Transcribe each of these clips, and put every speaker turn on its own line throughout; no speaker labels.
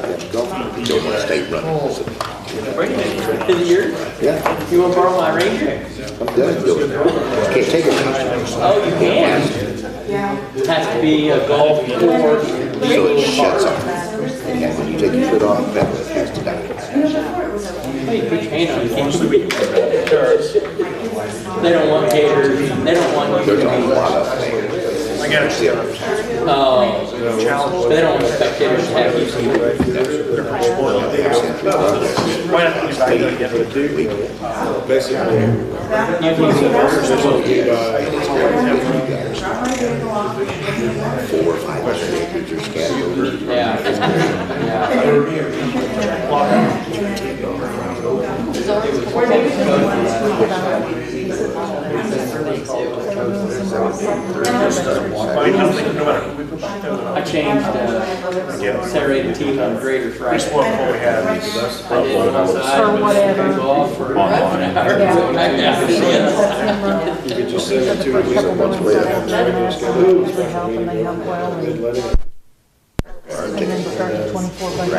got that golf, he don't want to stay running. I said,
Is it yours?
yeah,
You want to borrow my Ranger?
I'm done doing it. Can't take it.
Oh, you can. It has to be a golf course.
So it shuts off. And when you take your foot off the pedal, it has to die.
Hey, put your hand on it. Can't you? They don't want gators. They don't want you
There's
to
a
be.
lot of things.
I got it.
They don't want spectators to have you see it.
Why not think about it again?
Basically,
You can use it.
Four or 500 acres are scattered over.
Yeah. I changed serrated teeth on grader Friday.
This one we have is
I did it outside,
Or whatever.
go off for an hour.
you could just send it to at least a month later.
And they help well. And then start the 24 budget.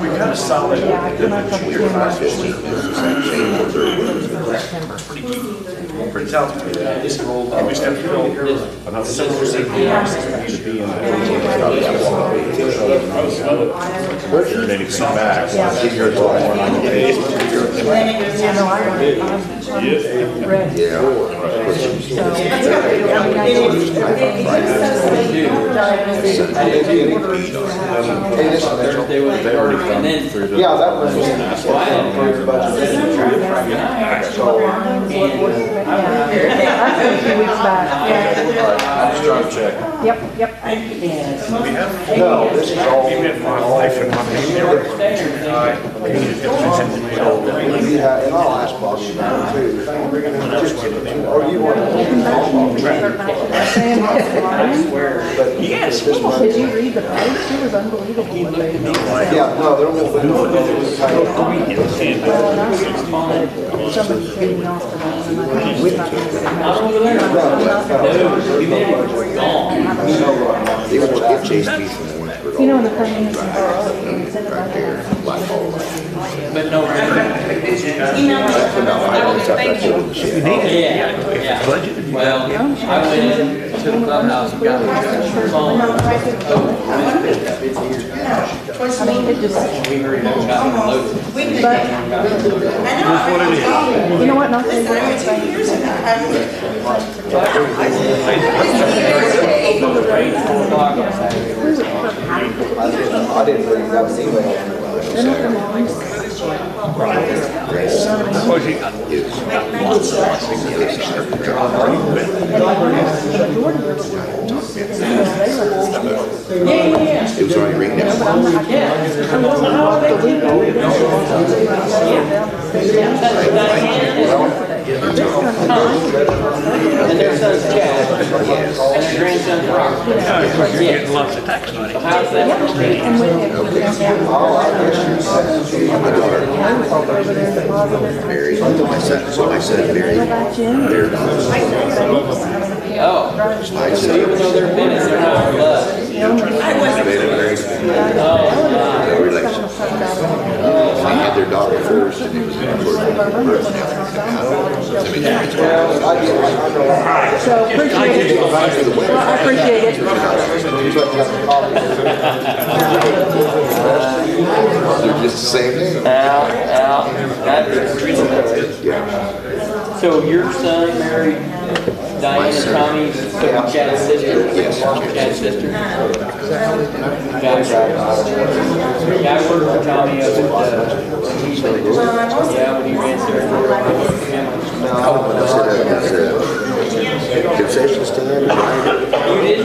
we got a solid.
Yeah, I came up with
Pretty talented. We just have to fill another several
Heard anything back?
Yeah.
Keep your door on the page.
Yeah, no, I'm ready.
Yeah.
Thursday was already, and then
Yeah, that was.
I had to do Friday night.
I think 2 weeks back.
I'm just trying to check.
Yep.
No, this is all.
Even if my life and my family are.
Yeah, and I'll ask Bobby about it too. Or you want
Yes.
Did you read the post? It was unbelievable.
Yeah, no, there won't be.
Somebody's getting off the line.
Not over there. No, we made it gone.
They would get chased me from Orangeburg.
You know, in the Permian,
Right there, Black Hole.
But no,
About 5 months after I pulled the shit.
yeah. Well, I went in to the clubhouse and got my phone.
I mean, it just,
We hurried up and got it loaded.
but, you know what, not saying that.
I didn't bring that email.
It was already ringing out.
And their son's Chad. And their grandson's Robert.
Getting lots of tax money.
How's that?
And with it,
Mary, my son Mary, they're not.
Oh, so even though they're minutes, they're not blood.
No relation. I had their daughter first, and it was in court.
so appreciate it. Well, I appreciate it.
They're just the same name.
So your son married Diane and Tommy, so Chad's sister?
Yes.
Chad's sister? Guy worked for Tommy up at, yeah, when he ran there.
Concession stand?
You did?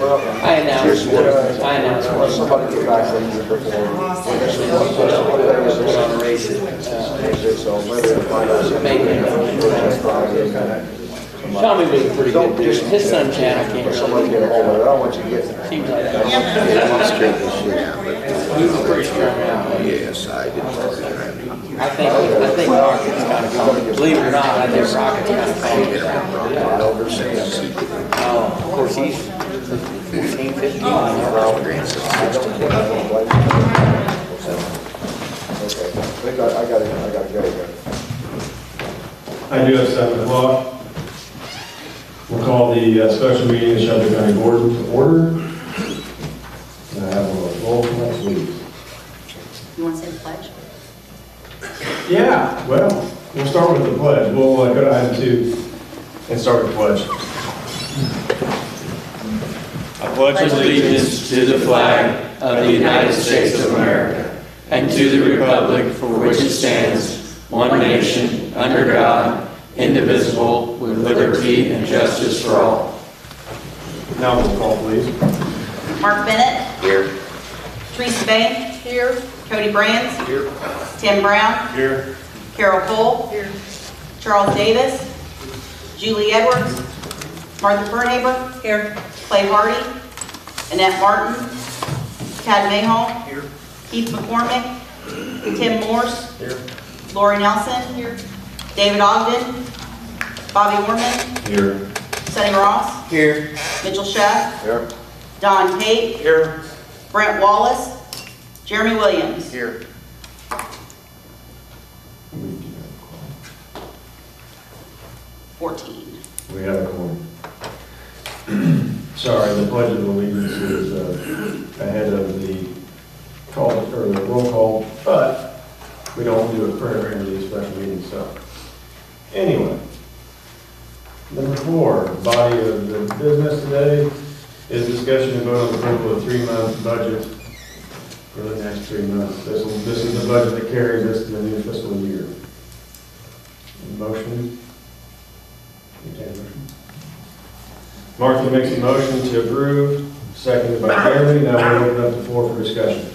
I announced one.
Somebody get back in here before.
On a race.
So maybe I'll find out.
Tommy was a pretty good dude. His son Chad, I can't
Somebody
really.
get a hold of it. I don't want you to get.
Seems like that.
Straight this shit out, but
He was pretty strung out.
yes, I didn't.
I think Rocket's kind of calm. Believe it or not, I think Rocket's kind of calm. Oh, of course, he's 14,
15, my grandson, 16.
Okay, I gotta go again.
I do have 7 o'clock. We'll call the special meeting of Shelby County Board to order. And I have a roll call, please.
You want to say the pledge?
Yeah, well, we'll start with the pledge. We'll go to item 2 and start with the pledge.
I pledge allegiance to the flag of the United States of America and to the republic for which it stands, one nation, under God, indivisible, with liberty and justice for all.
Now we'll call, please.
Mark Bennett.
Here.
Teresa Bain. Here. Cody Brands.
Here.
Tim Brown.
Here.
Carol Cole. Here. Charles Davis. Julie Edwards. Martha Bernhaber. Here. Clay Hardy. Annette Martin. Tad Mayhall.
Here.
Keith McCormick. Tim Morse.
Here.
Lori Nelson. Here. David Ogden. Bobby Orman.
Here.
Sonny Ross.
Here.
Mitchell Schaff.
Here.
Don Tate.
Here.
Brent Wallace. Jeremy Williams.
Here.
14.
We have a quorum. Sorry, the pledge of allegiance is ahead of the call, or the roll call, but we don't do a prayer in these special meetings, so. Anyway, number 4, body of the business today is discussion and vote on the approval of 3-month budget for the next 3 months. This is the budget that carries us to the new fiscal year. Motion? Entertain a motion. Martha makes a motion to approve, seconded by Jeremy. Now we'll open up the floor for discussion.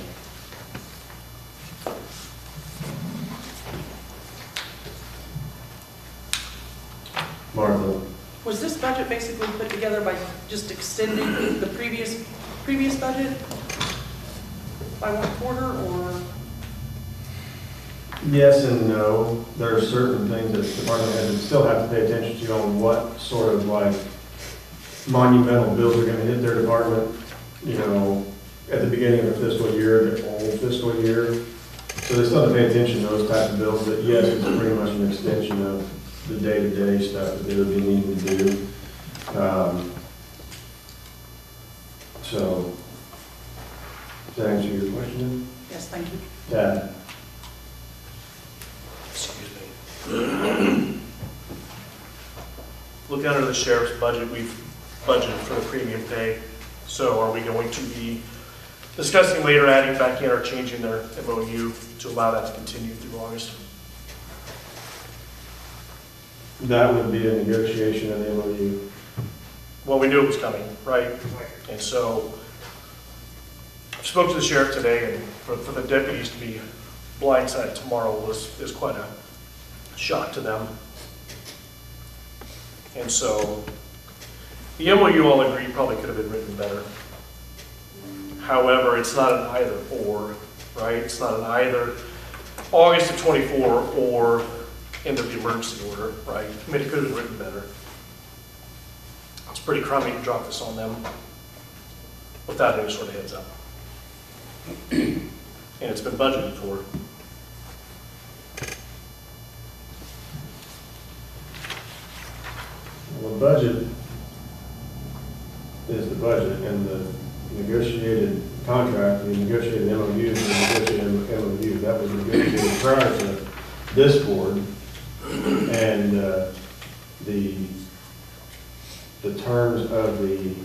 Martha.
Was this budget basically put together by just extending the previous budget by 1 quarter, or?
Yes and no. There are certain things that department heads still have to pay attention to on what sort of like monumental bills are going to hit their department, you know, at the beginning of the fiscal year, the old fiscal year. So they still have to pay attention to those types of bills, but yes, it's pretty much an extension of the day-to-day stuff that they would be needing to do. So, does that answer your question?
Yes, thank you.
Tad?
Looking under the sheriff's budget, we've budgeted for the premium pay. So are we going to be discussing later adding back in or changing their MOU to allow that to continue through August?
That would be a negotiation of the MOU.
Well, we knew it was coming, right? And so I spoke to the sheriff today, and for the deputies to be blindsided tomorrow is quite a shock to them. And so the MOU, all agree, probably could have been written better. However, it's not an either or, right? It's not an either August of 24 or end of the emergency order, right? I mean, it could have been written better. It's pretty crummy to drop this on them without any sort of heads up. And it's been budgeted for.
Well, the budget is the budget, and the negotiated contract, the negotiated MOU, is the negotiated MOU. That was negotiated prior to this board, and the terms of the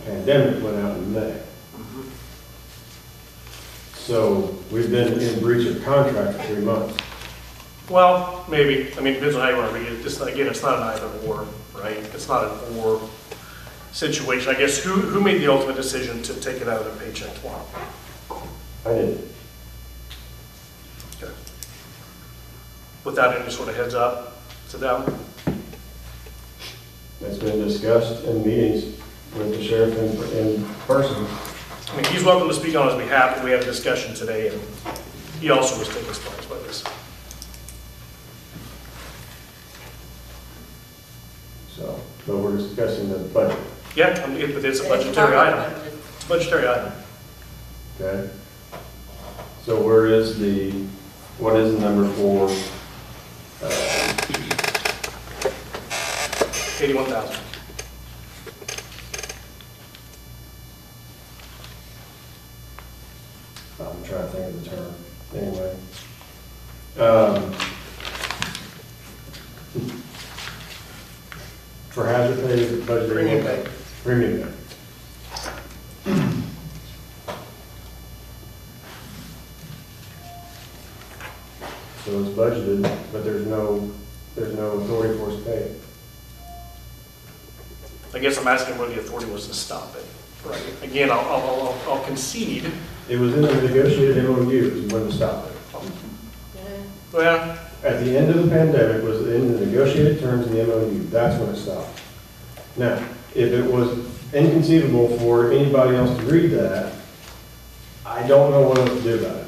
pandemic went out in May. So we've been in breach of contract for 3 months.
Well, maybe. I mean, it depends on how you want to read it. Just, again, it's not an either or, right? It's not an or situation. I guess who made the ultimate decision to take it out of their paycheck tomorrow?
I did.
Okay. Without any sort of heads up to them?
It's been discussed in meetings with the sheriff in person.
I mean, he's welcome to speak on his behalf, and we had a discussion today, and he also was taken surprised by this.
So, but we're discussing the budget.
Yeah, but it's a budgetary item. It's a budgetary item.
Okay? So what is the number for,
81,000.
I'm trying to think of the term, anyway. For hazard pay, budget.
Premium pay.
Premium pay. So it's budgeted, but there's no authority for us to pay it.
I guess I'm asking where the authority was to stop it. Right. Again, I'll concede.
It was in the negotiated MOU is when to stop it.
Well,
At the end of the pandemic was in the negotiated terms in the MOU, that's when it stopped. Now, if it was inconceivable for anybody else to read that, I don't know what else to do about it.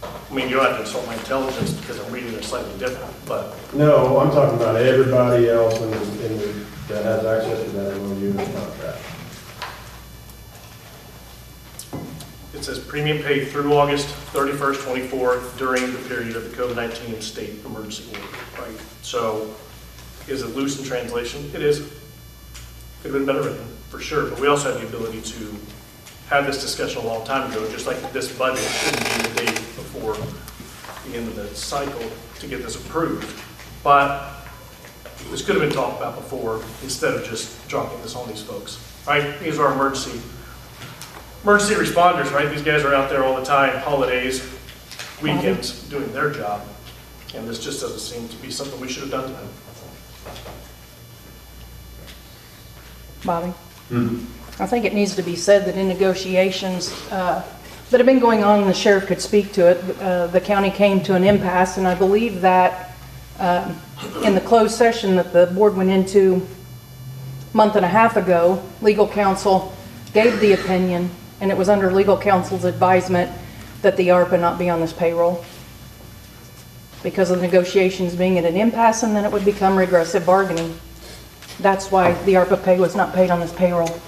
I mean, you don't have to insult my intelligence because I'm reading it slightly different, but
No, I'm talking about everybody else that has access to that MOU and contract.
it says premium paid through August 31st, 24 during the period of the COVID-19 state emergency order, right? So is it loose in translation? It is. Could have been better written, for sure, but we also have the ability to have this discussion a long time ago, just like this budget shouldn't be the day before the end of the cycle to get this approved. But this could have been talked about before instead of just dropping this on these folks, right? These are emergency responders, right? These guys are out there all the time, holidays, weekends, doing their job. And this just doesn't seem to be something we should have done to them.
Bobby? I think it needs to be said that in negotiations that have been going on, and the sheriff could speak to it, the county came to an impasse, and I believe that in the closed session that the board went into a month and a half ago, legal counsel gave the opinion, and it was under legal counsel's advisement that the ARPA not be on this payroll because of the negotiations being at an impasse, and then it would become regressive bargaining. That's why the ARPA pay was not paid on this payroll.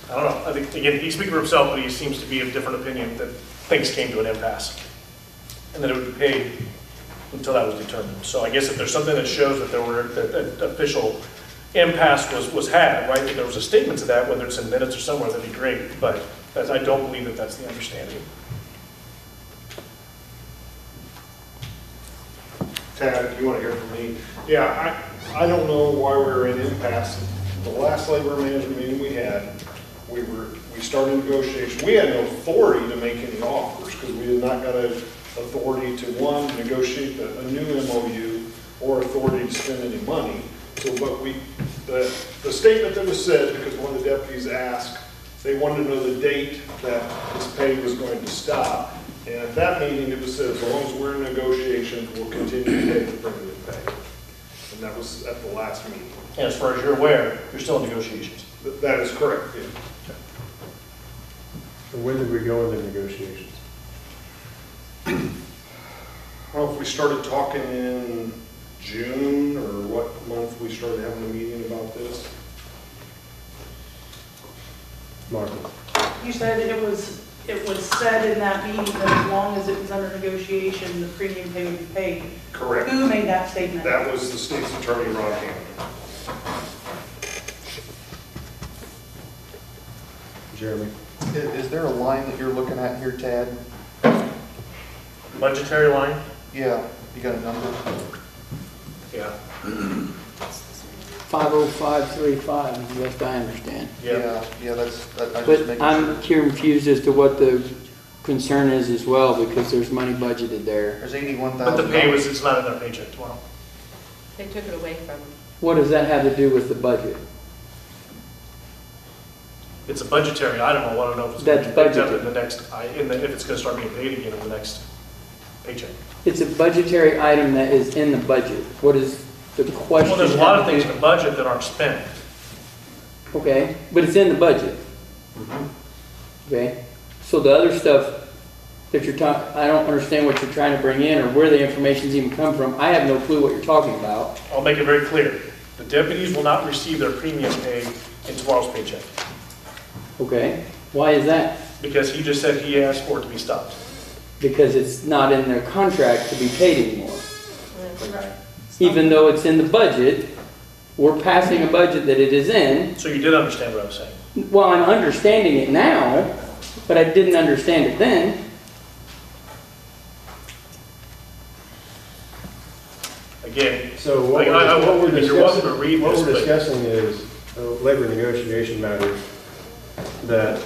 I don't know. I think, again, he's speaking for himself, but he seems to be of different opinion that things came to an impasse and that it would be paid until that was determined. So I guess if there's something that shows that that official impasse was had, right, that there was a statement to that, whether it's in minutes or somewhere, that'd be great. But I don't believe that that's the understanding.
Tad, if you want to hear from me. Yeah, I don't know why we're in impasse. The last labor management meeting we had, we started negotiation. We had no authority to make any offers because we had not got an authority to, one, negotiate a new MOU or authority to spend any money. So, but the statement that was said, because one of the deputies asked, they wanted to know the date that this pay was going to stop. And at that meeting, it was said, as long as we're in negotiations, we'll continue to pay the premium pay. And that was at the last meeting.
And as far as you're aware, you're still in negotiations.
That is correct, yeah.
So when did we go into negotiations?
Well, if we started talking in June, or what month we started having a meeting about this?
Martha?
You said it was said in that meeting that as long as it was under negotiation, the premium pay would be paid.
Correct.
Who made that statement?
That was the state's attorney, Ron Hammond.
Jeremy?
Is there a line that you're looking at here, Tad?
Budgetary line?
Yeah, you got a number?
Yeah.
50535, as best I understand.
Yeah.
Yeah, that's, I just
But
making
I'm
sure.
confused as to what the concern is as well, because there's money budgeted there.
There's 81,000.
But the pay was, it's not in their paycheck tomorrow.
They took it away from them.
What does that have to do with the budget?
It's a budgetary item. I want to know if it's going to
That's
be picked up
budgeted.
in the next, if it's going to start being paid again in the next paycheck.
It's a budgetary item that is in the budget. What is the question?
Well, there's a lot of
have to
things
do-
in the budget that aren't spent.
Okay, but it's in the budget. Okay, so the other stuff, that you're talking, I don't understand what you're trying to bring in or where the information's even come from. I have no clue what you're talking about.
I'll make it very clear. The deputies will not receive their premium pay in tomorrow's paycheck,
Okay, why is that?
because he just said he asked for it to be stopped.
Because it's not in their contract to be paid anymore. Even though it's in the budget, we're passing a budget that it is in.
So you did understand what I was saying?
Well, I'm understanding it now, but I didn't understand it then.
Again,
So what
you're welcome to read
what
this,
we're
but
discussing is labor negotiation matters that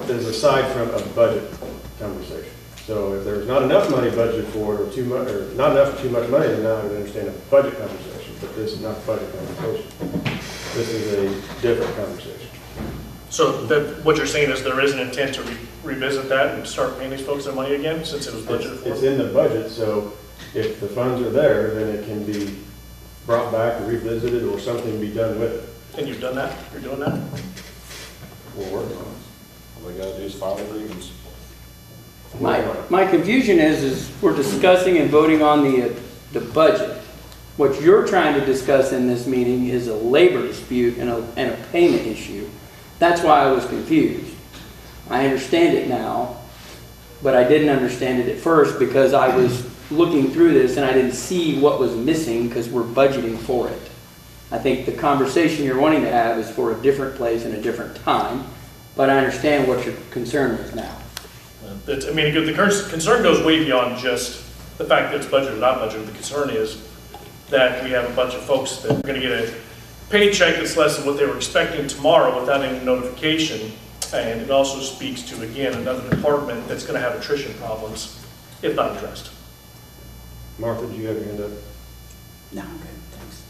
is aside from a budget conversation. So if there's not enough money budgeted for it, or too much, or not enough or too much money, then now I would understand a budget conversation, but this is not a budget conversation. This is a different conversation.
so that, what you're saying is there is an intent to revisit that and start paying these folks their money again, since it was budgeted
It's
for?
in the budget, so if the funds are there, then it can be brought back or revisited or something be done with it.
And you've done that? You're doing that?
We're working on it.
All they gotta do is file agreements.
My confusion is we're discussing and voting on the budget. What you're trying to discuss in this meeting is a labor dispute and a payment issue. That's why I was confused. I understand it now, but I didn't understand it at first because I was looking through this and I didn't see what was missing because we're budgeting for it. I think the conversation you're wanting to have is for a different place and a different time, but I understand what your concern is now.
I mean, the concern goes way beyond just the fact that it's budgeted or not budgeted. The concern is that we have a bunch of folks that are going to get a paycheck that's less than what they were expecting tomorrow without any notification. And it also speaks to, again, another department that's going to have attrition problems if not addressed.
Martha, do you have your hand up?
No, I'm good, thanks.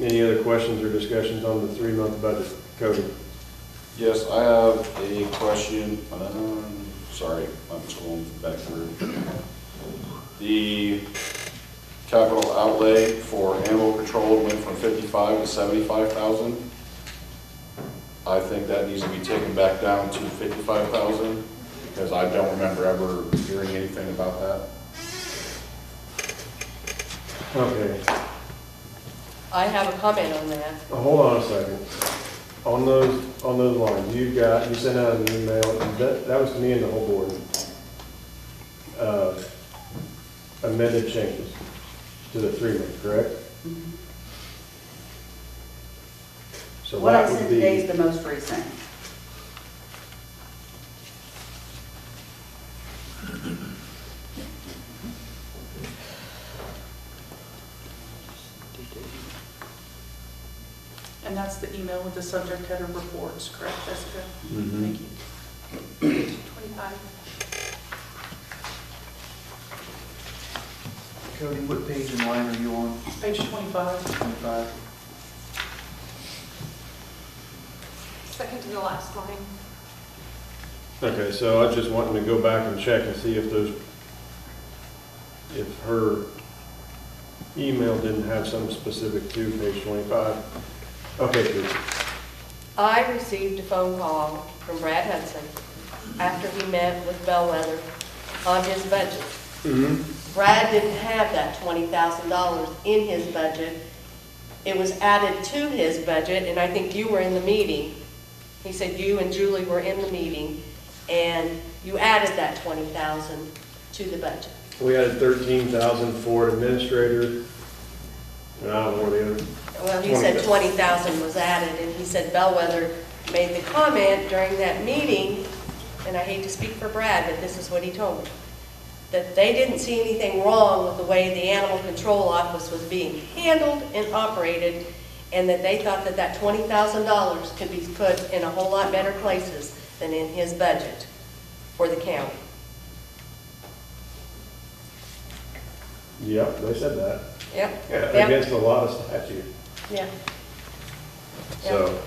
Any other questions or discussions on the 3-month budget? Cody?
Yes, I have a question. Sorry, I'm just going back through. The capital outlay for animal control went from 55 to 75,000. I think that needs to be taken back down to 55,000 because I don't remember ever hearing anything about that.
Okay.
I have a comment on that.
Hold on a second. On those lines, you sent out an email, and that was to me and the whole board. Amended changes to the 3-month, correct? So
What I
that would
sent
be-
today is the most recent.
And that's the email with the subject header reports, correct, Jessica?
Mhm.
Thank you. 25.
Cody, what page and line are you on?
Page 25.
25.
Second to the last line.
Okay, so I was just wanting to go back and check and see if her email didn't have something specific to page 25. Okay, please.
I received a phone call from Brad Hudson after he met with Bellwether on his budget. Brad didn't have that $20,000 in his budget. It was added to his budget, and I think you were in the meeting. He said you and Julie were in the meeting, and you added that $20,000 to the budget.
We added 13,000 for administrator, and I don't know where the other.
Well, he said 20,000 was added, and he said Bellwether made the comment during that meeting, and I hate to speak for Brad, but this is what he told me, that they didn't see anything wrong with the way the animal control office was being handled and operated, and that they thought that that $20,000 could be put in a whole lot better places than in his budget for the county.
Yep, they said that.
Yep.
Yeah,
Yep.
against a lot of statute.
Yeah.
So,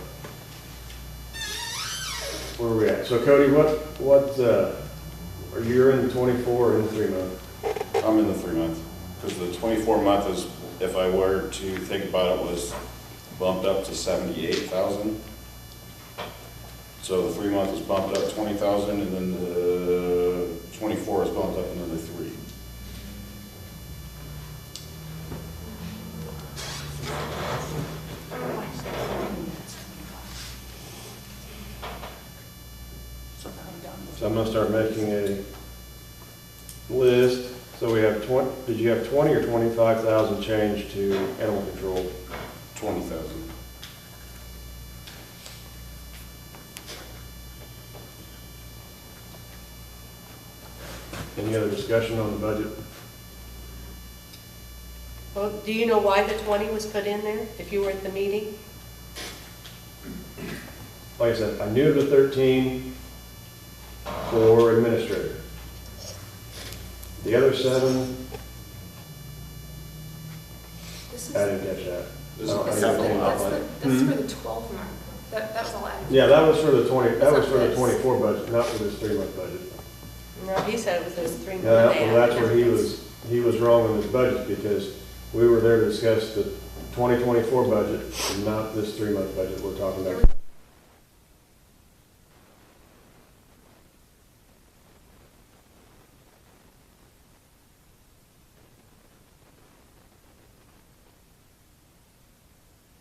where are we at? So Cody, are you in the 24 or in the 3-month?
I'm in the 3-month because the 24-month is, if I were to think about it, was bumped up to 78,000. So the 3-month is bumped up 20,000, and then the 24 is bumped up another 3.
So I'm gonna start making a list. So we have 20, did you have 20 or 25,000 change to animal control?
20,000.
Any other discussion on the budget?
Well, do you know why the 20 was put in there, if you were at the meeting?
Like I said, I knew the 13 for administrator. The other 7,
This is,
I didn't catch that.
This is
I
this is,
didn't
the-
catch
that's
that.
the, this is for the 12 month. That was all added.
Yeah, that was for the 20, that was for the
That's-
24 budget, not for this 3-month budget.
No, he said it was those 3 months.
Yeah, well, that's where he was wrong on his budget, because we were there to discuss the 2024 budget, and not this 3-month budget we're talking about.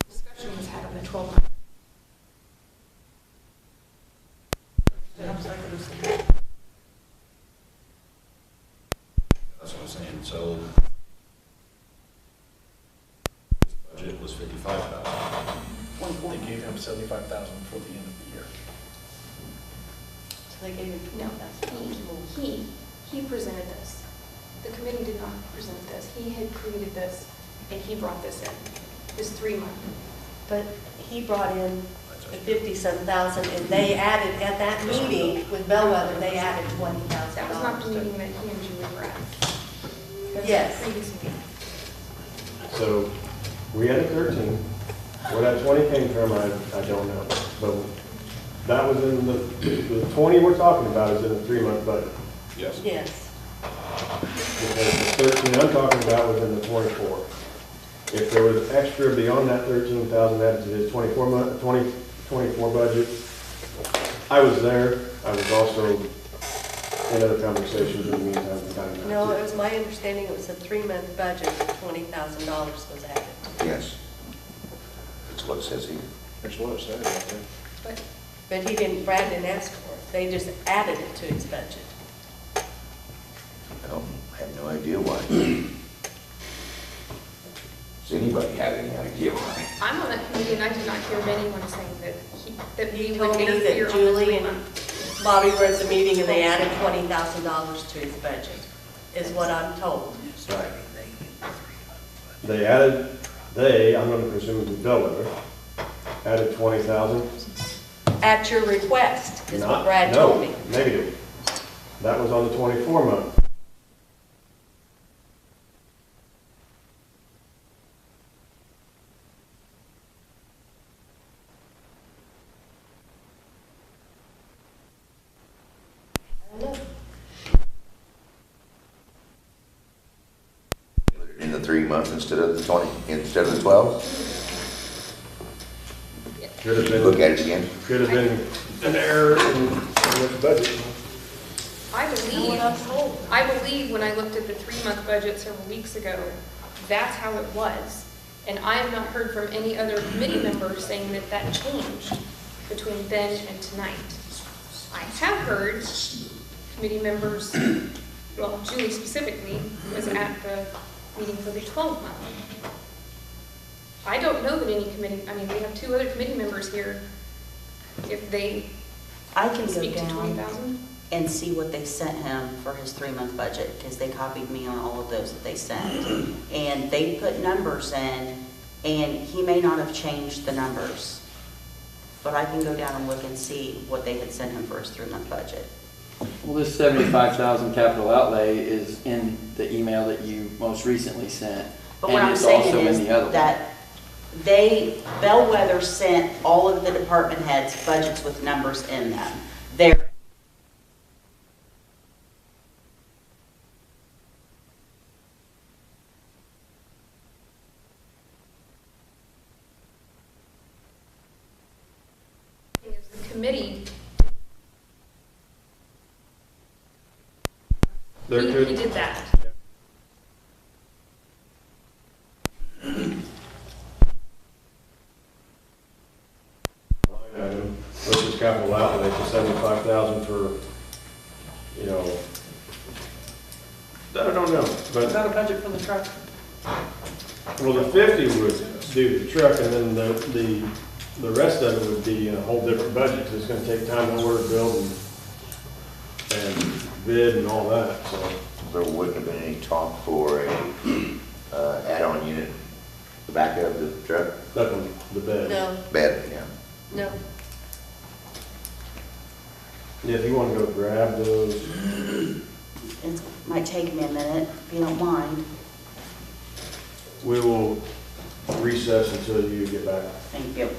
Discussion was had on the 12 month.
That's what I'm saying, so this budget was 55,000.
They gave him 75,000 for the end of the year.
So they gave him
No,
$20,000.
he presented this. The committee did not present this. He had created this, and he brought this in, this 3 month.
But he brought in the 50-some thousand, and they added, at that meeting with Bellwether, they added $20,000.
That was not the meeting that he and Julie were at. That was
Yes.
the previous meeting.
So, we had a 13. Where that 20 came from, I don't know. But that was in the 20 we're talking about is in the 3-month budget.
Yes.
Yes.
Because the 13 I'm talking about was in the 24. If there was extra beyond that 13,000 added to his 2024 budget, I was there. I was also in other conversations in the meantime from time to time.
No, it was my understanding it was a 3-month budget, $20,000 was added.
Yes. That's what it says here.
That's what it said right there.
But he didn't, Brad didn't ask for it. They just added it to his budget.
I don't have no idea why. Does anybody have any idea why?
I'm on that committee, and I did not hear of anyone saying that
He
we
told
would
me
interfere
that
on the
Julie
3
and
month.
Bobby were at the meeting and they added $20,000 to his budget, is what I'm told.
Right.
I'm going to presume it was Bellwether, added 20,000.
At your request, is what Brad told me.
No, negative. That was on the 24 month.
I don't know.
In the 3 months instead of the 20, instead of the 12?
Could have been.
Look at it again.
Could have been an error in the budget.
I believe when I looked at the 3-month budget several weeks ago, that's how it was. And I have not heard from any other committee members saying that that changed between then and tonight. I have heard committee members, well, Julie specifically, was at the meeting for the 12-month. I don't know that any committee, I mean, we have 2 other committee members here. If they
I can go
speak to
down
20,000.
and see what they sent him for his 3-month budget, because they copied me on all of those that they sent. And they put numbers in, and he may not have changed the numbers. But I can go down and look and see what they had sent him for his 3-month budget.
Well, this 75,000 capital outlay is in the email that you most recently sent.
But what
and
I'm
it's
saying
also
is
in the other one.
that Bellwether sent all of the department heads budgets with numbers in them. Their
The committee
There
He
could,
did that.
line item, which is capital outlay for 75,000 for, you know, I don't know,
Is
but,
that a budget for the truck?
well, the 50 would do the truck, and then the rest of it would be in a whole different budget, because it's gonna take time to order, build, and bid and all that, so.
There wouldn't have been any talk for a add-on unit, the back of the truck
Nothing, the bed.
No,
bed, yeah.
no.
Yeah, if you wanna go grab those,
It might take me a minute, if you don't mind.
we will recess until you get back.
Thank you.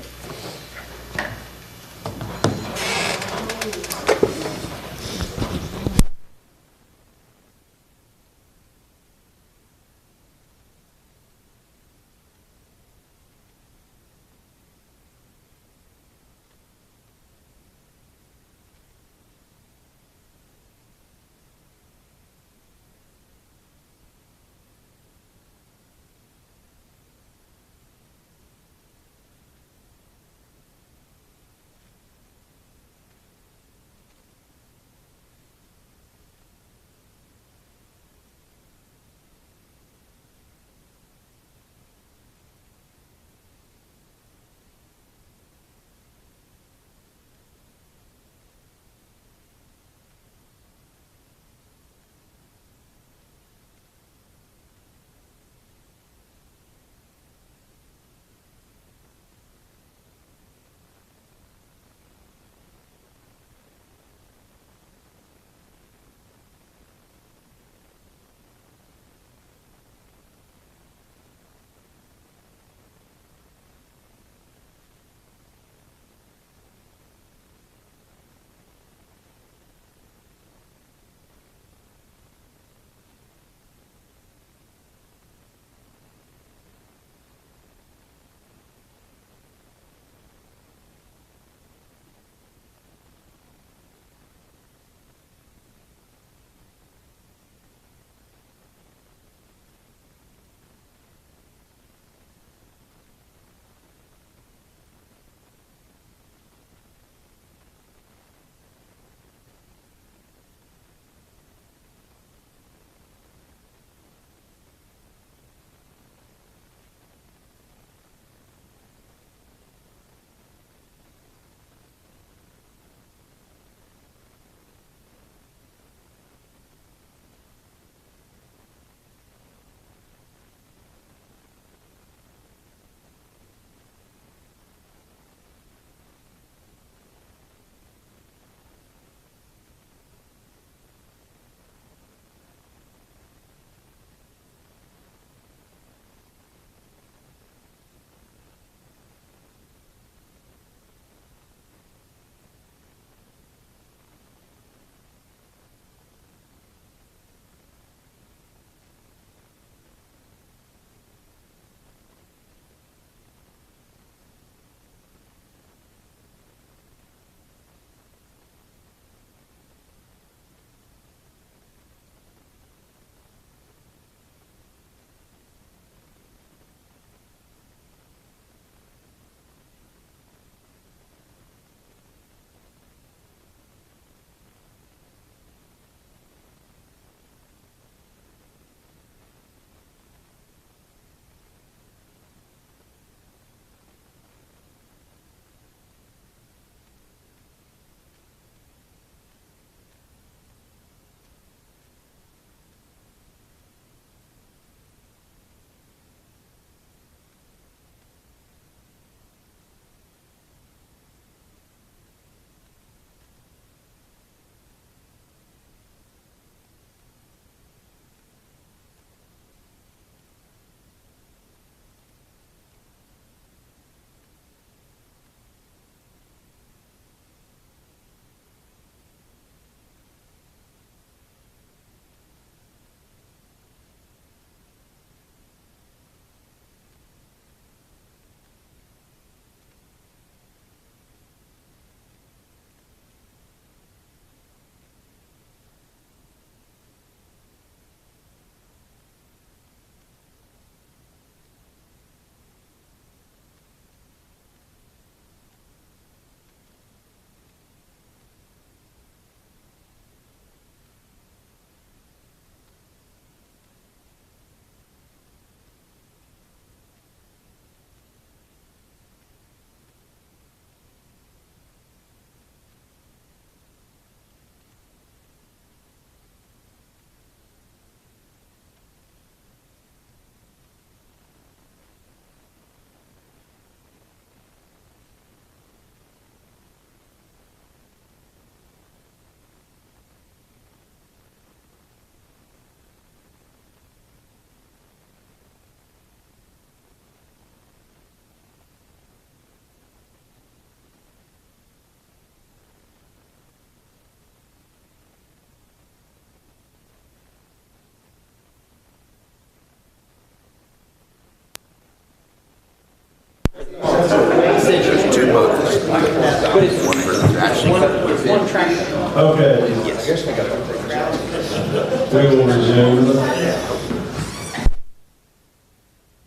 We will resume.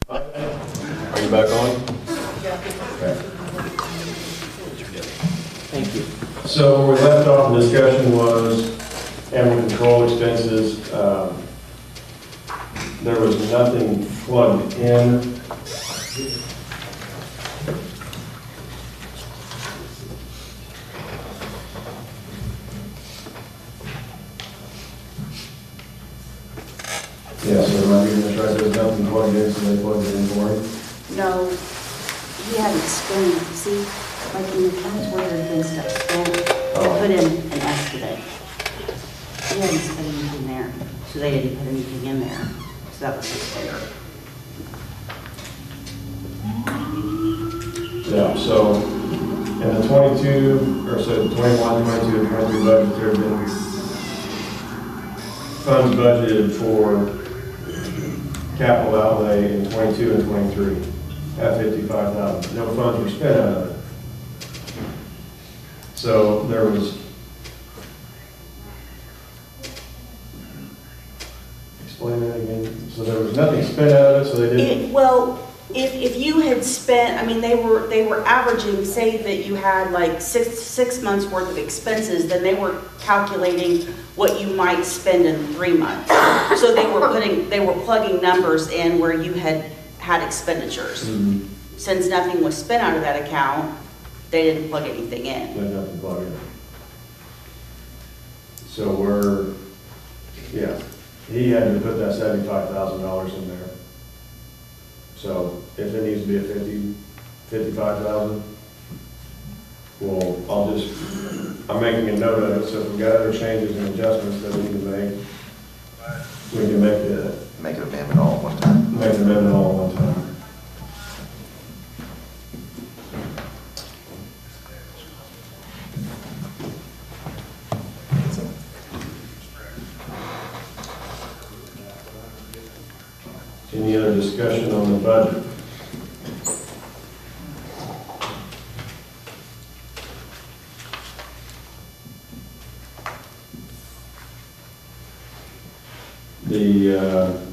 Are you back on?
Thank you.
So where we left off, the discussion was animal control expenses. There was nothing plugged in. Yeah, so am I reading this right? There's nothing plugged in, so they plugged it in for him?
No, he hadn't spent, see, like in the times where there's been stuff spent, they put in an estimate. He hadn't spent anything there, so they didn't put anything in there, so that was his fault.
Yeah, so in the 22, or so 21, 22, and 23 budget, there have been funds budgeted for capital outlay in 22 and 23 at $55,000. No funds were spent out of it. So there was, explain that again. So there was nothing spent out of it, so they didn't.
Well, if you had spent, I mean, they were averaging, say that you had like six months worth of expenses, then they were calculating what you might spend in 3 months. So they were plugging numbers in where you had expenditures.
Mm-hmm.
Since nothing was spent out of that account, they didn't plug anything in.
There's nothing plugged in. So we're, yeah, he had to put that $75,000 in there. So if it needs to be at 55,000, well, I'm making a note of it, so if we've got other changes and adjustments that we need to make, we can
Make an amendment all at one time.
make an amendment all at one time. Any other discussion on the budget?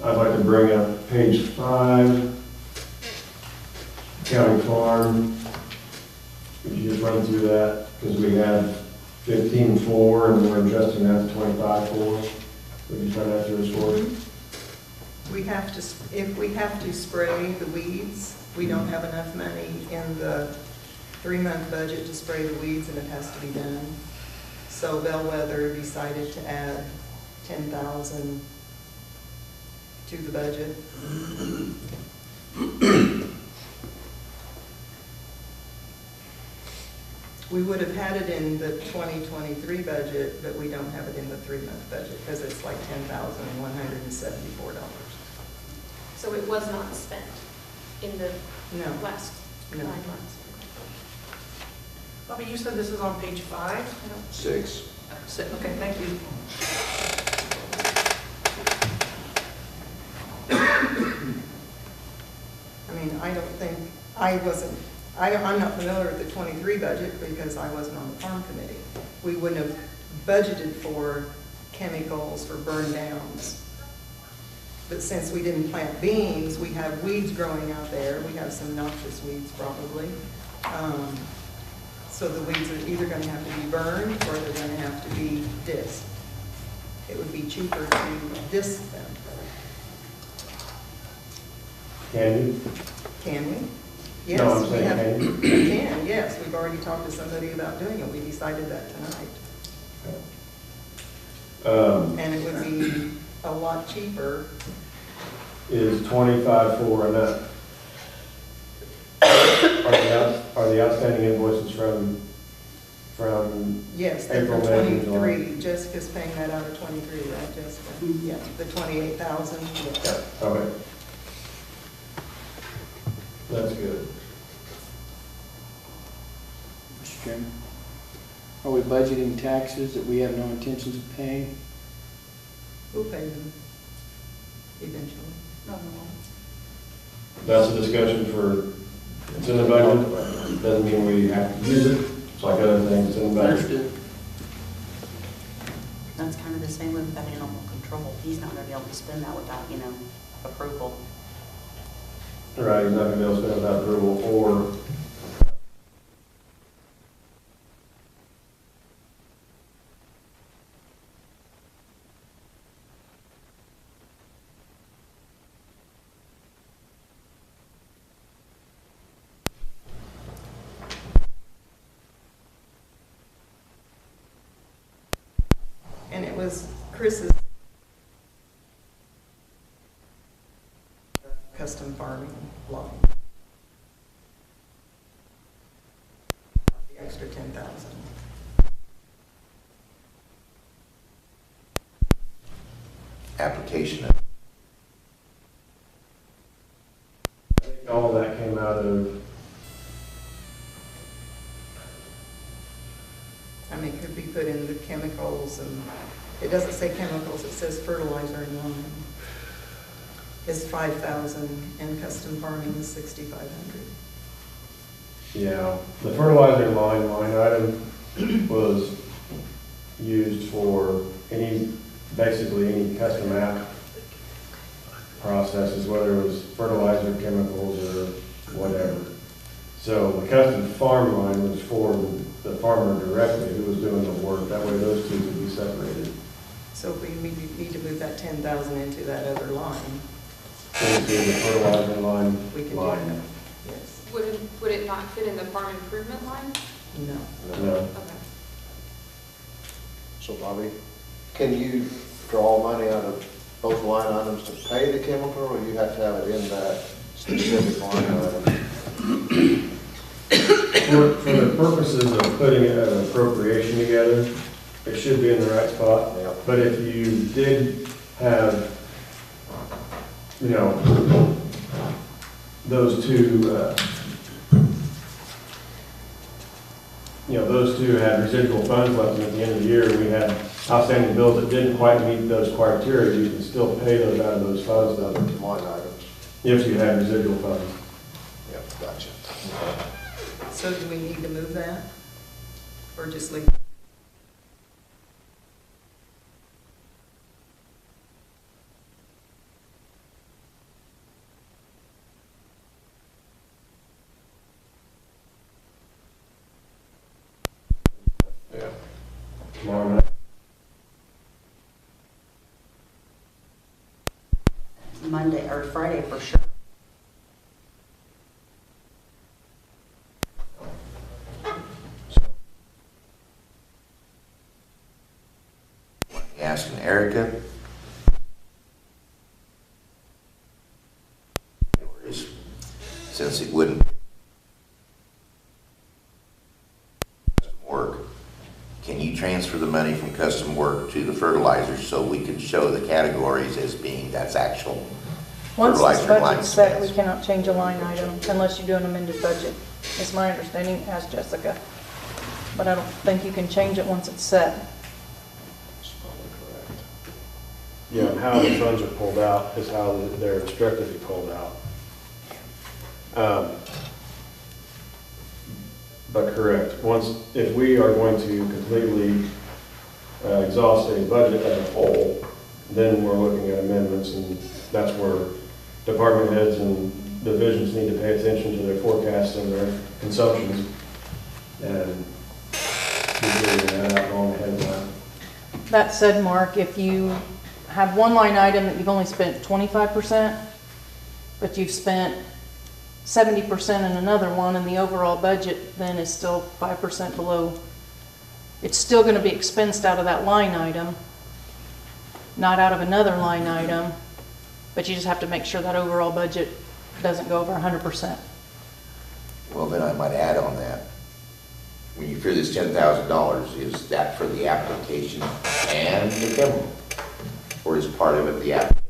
I'd like to bring up page 5, county farm. Would you just run through that? Because we have 15.4 and we're adjusting that to 25.4. Would you run that through us for us?
We have to, if we have to spray the weeds, we don't have enough money in the 3-month budget to spray the weeds, and it has to be done. So Bellwether decided to add 10,000 to the budget. We would have had it in the 2023 budget, but we don't have it in the 3-month budget because it's like $10,174.
So it was not spent in the
No.
last
No.
9 months?
Bobby, you said this is on page 5?
6.
Okay, thank you.
I mean, I don't think, I'm not familiar with the 23 budget because I wasn't on the farm committee. We wouldn't have budgeted for chemicals for burn downs. But since we didn't plant beans, we have weeds growing out there. We have some noxious weeds probably. So the weeds are either going to have to be burned or they're going to have to be disked. It would be cheaper to disk them.
Can you?
Can we?
No,
Yes,
I'm
we
saying,
have.
can you?
We can, yes. We've already talked to somebody about doing it. We decided that tonight. And it would be a lot cheaper.
Is 25.4 enough? Are the outstanding invoices from
Yes, they're
April,
for
May, and July?
23. Jessica's paying that out of 23, right, Jessica? Yeah, the 28,000. Yeah.
Okay. That's good.
Mr. Chairman, are we budgeting taxes that we have no intentions of paying?
We'll pay them eventually.
That's a discussion for, it's in the budget, doesn't mean we have to use it, it's like other things, it's in the budget.
Understood.
That's kind of the same with that animal control. control. He's not gonna be able to spend that without, approval.
Right, he's not gonna be able to spend without approval, or
And it was Chris's custom farming line. The extra 10,000.
Application of
all that came out of,
I mean, could be put in the chemicals, and it doesn't say chemicals, it says fertilizer and line. Is 5,000 and custom farming is 6,500.
yeah, the fertilizer line item was used for basically any custom app processes, whether it was fertilizer, chemicals, or whatever. So the custom farm line was for the farmer directly who was doing the work. That way those two could be separated.
So if we need to move that 10,000 into that other line,
Into the fertilizer line.
we can do
line.
that. Yes.
Would it not fit in the farm improvement line?
No.
No.
Okay.
So Bobby, can you draw money out of those line items to pay the chemical, or you have to have it in that specific line item?
For the purposes of putting an appropriation together, it should be in the right spot.
Yeah.
But if you did have, those two, those two had residual funds left, and at the end of the year, we had outstanding bills that didn't quite meet those criteria, you can still pay those out of those funds, though,
Line items.
if you had residual funds.
Yep, gotcha.
So do we need to move that? Or just leave?
Yeah.
Tomorrow night.
Monday or Friday for sure.
asking Erica. Since it wouldn't work, can you transfer the money from custom work to the fertilizer so we can show the categories as being that's actual
Once this
fertilizer line
budget's set, we
expense?
cannot change a line item unless you do an amended budget. It's my understanding, ask Jessica. But I don't think you can change it once it's set.
That's probably correct.
Yeah, and how the funds are pulled out is how they're instructed to be pulled out.
But correct, if we are going to completely exhaust a budget as a whole, then we're looking at amendments, and that's where department heads and divisions need to pay attention to their forecasts and their consumptions, and keep figuring that out going ahead of time.
That said, Mark, if you have one line item that you've only spent 25%, but you've spent 70% in another one, and the overall budget then is still 5% below, it's still going to be expensed out of that line item, not out of another line item, but you just have to make sure that overall budget doesn't go over 100%.
Well, then I might add on that. When you figure this $10,000, is that for the application and the chemical? Or is part of it the application?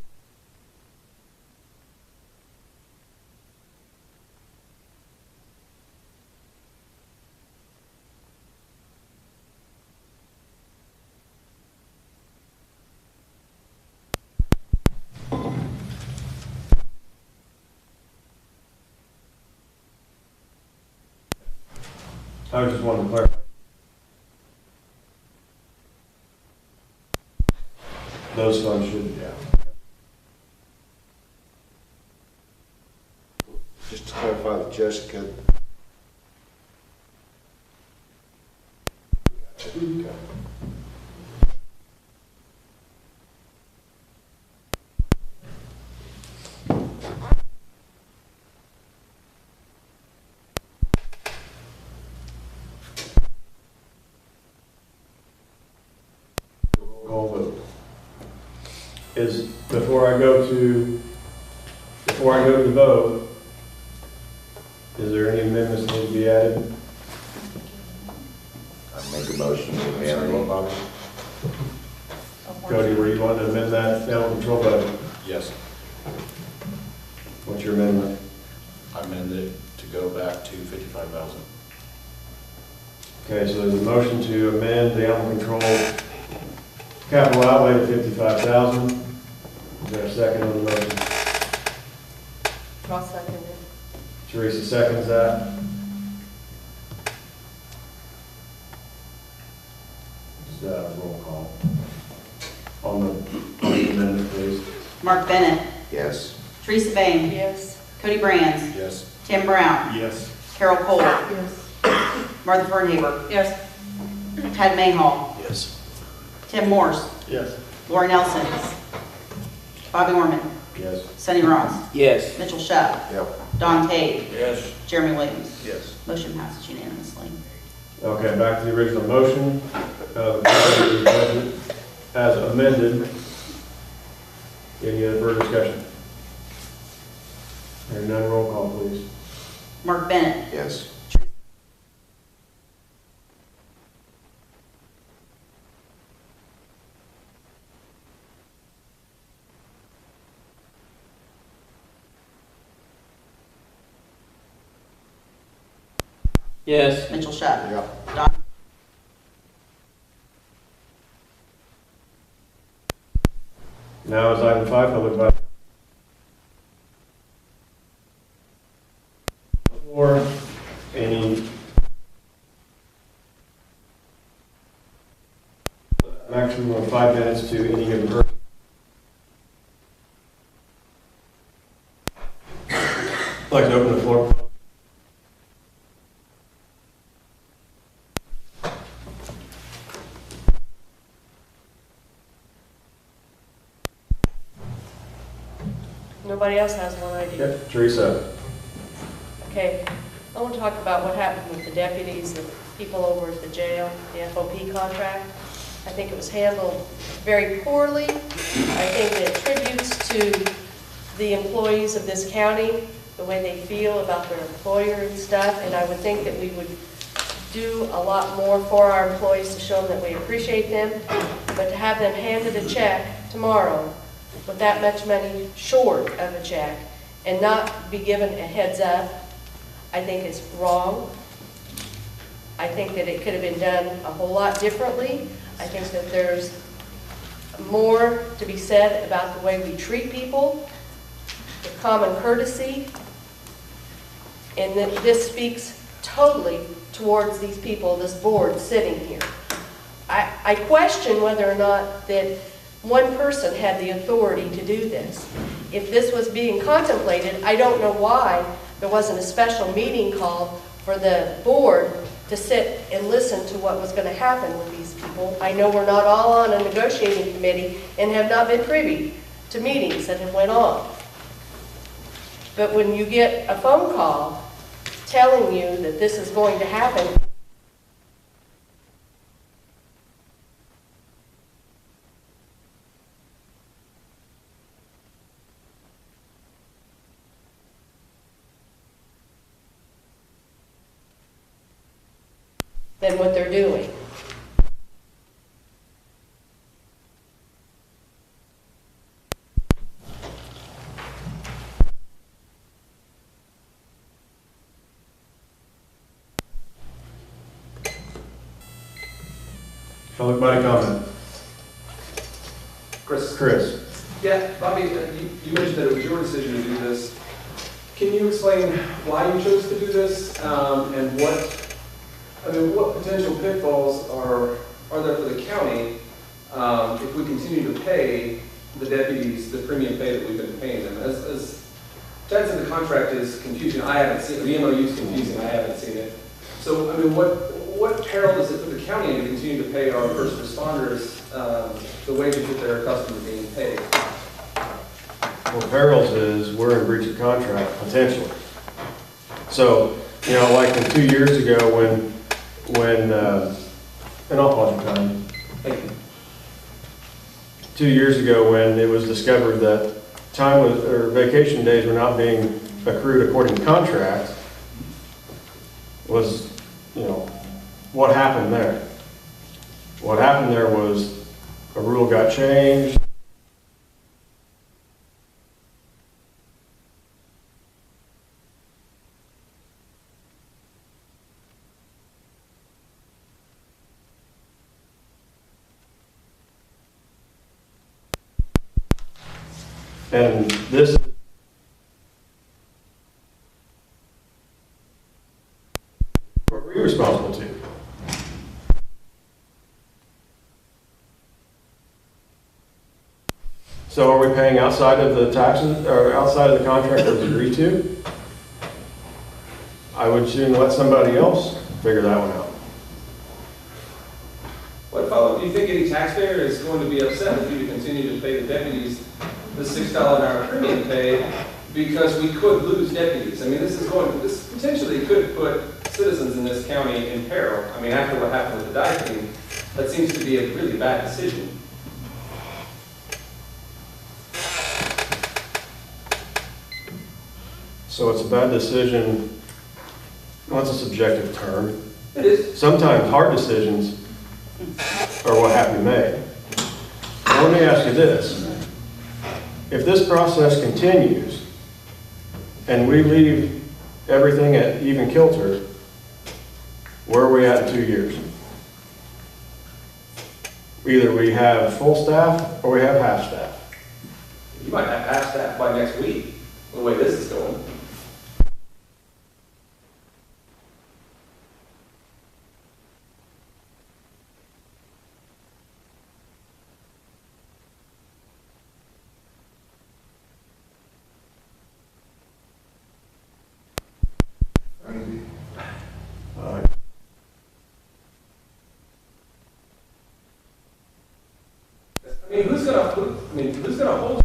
I was just wanting to clarify. those funds should, yeah.
Just to clarify that Jessica,
Call vote. Before I go to the vote, is there any amendments that need to be added?
I make a motion to amend the
Cody, were you wanting to amend that animal control budget?
Yes,
What's your amendment?
I amended it to go back to 55,000.
Okay, so there's a motion to amend the animal control capital outlay to 55,000. Is there a second on the motion?
I'll second it.
Teresa seconds that. Is that a roll call? On the amendment, please.
Mark Bennett,
Yes.
Teresa Bain,
Yes.
Cody Brands,
Yes.
Tim Brown,
Yes.
Carol Cole,
Yes.
Martha Fernhaber,
Yes.
Ted Mayhall,
Yes. Tim Morse,
Yes.
Lori Nelson, Bobby Orman,
Yes.
Sonny Ross,
Yes.
Mitchell Shubb,
Yep.
Don Tate,
Yes.
Jeremy Williams.
Yes.
Motion passes unanimously.
Okay, back to the original motion. Budget as amended. Any other further discussion? Hearing none, roll call, please.
Mark Bennett,
Yes.
Yes.
Mitchell Shubb,
Yep.
Don,
Now is item 5, public budget. Or any maximum of 5 minutes to any given person. I'd like to open the floor.
Nobody else has one idea.
Yep, Teresa.
Okay, I want to talk about what happened with the deputies and people over at the jail, the FOP contract. I think it was handled very poorly. I think it tributes to the employees of this county, the way they feel about their employer and stuff, and I would think that we would do a lot more for our employees to show them that we appreciate them, but to have them handed a check tomorrow with that much money short of a check and not be given a heads up, I think is wrong. I think that it could have been done a whole lot differently. I think that there's more to be said about the way we treat people, the common courtesy, and that this speaks totally towards these people, this board sitting here. I question whether or not that one person had the authority to do this. If this was being contemplated, I don't know why there wasn't a special meeting called for the board to sit and listen to what was going to happen with these people. I know we're not all on a negotiating committee and have not been privy to meetings that have went on. But when you get a phone call telling you that this is going to happen, than what they're doing.
Public body comment. Chris.
Yeah, Bobby, you mentioned that it was your decision to do this. Can you explain why you chose to do this, and what potential pitfalls are there for the county if we continue to pay the deputies the premium pay that we've been paying them. As Ted said, the contract is confusing. I haven't seen it. The MOU is confusing. I haven't seen it. So, I mean, what peril does it put the county in to continue to pay our first responders the wages that they're accustomed to being paid?
Well, perils is we're in breach of contract, potentially. So, you know, like in 2 years ago when and I'll pause your time.
Thank you.
2 years ago when it was discovered that vacation days were not being accrued according to contract, was, you know, what happened there? What happened there was a rule got changed. And this are we responsible to? So are we paying outside of the taxes or outside of the contract that was agreed to? I would assume let somebody else figure that one out.
What follow? Do you think any taxpayer is going to be upset with you to continue to pay the deputies the $6 an hour premium pay because we could lose deputies? I mean, this potentially could put citizens in this county in peril. I mean, after what happened with the dye thing, that seems to be a really bad decision.
So it's a bad decision. What's a subjective term?
It is.
Sometimes hard decisions are what have to be made. Now, let me ask you this. If this process continues and we leave everything at even kilter, where are we at in 2 years? Either we have full staff or we have half staff.
You might have half staff by next week, the way this is going. Who's gonna hold?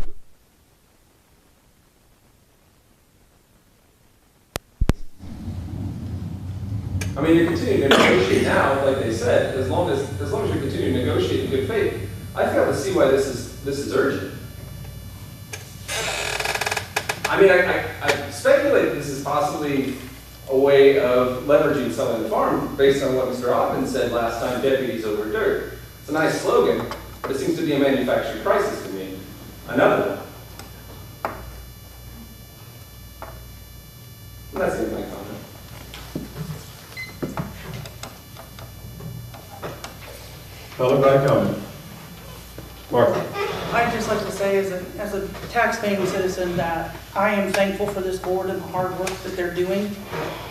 I mean, you're continuing to negotiate now, like they said, as long as you're continuing to negotiate in good faith. I fail to see why this is urgent. I mean, I speculate that this is possibly a way of leveraging selling the farm based on what Mr. Ogden said last time, deputies over dirt. It's a nice slogan, but it seems to be a manufactured crisis to me. Another one. And that's the end of my comment.
Public body comment. Martha.
I'd just like to say, as a tax-paying citizen, that I am thankful for this board and the hard work that they're doing.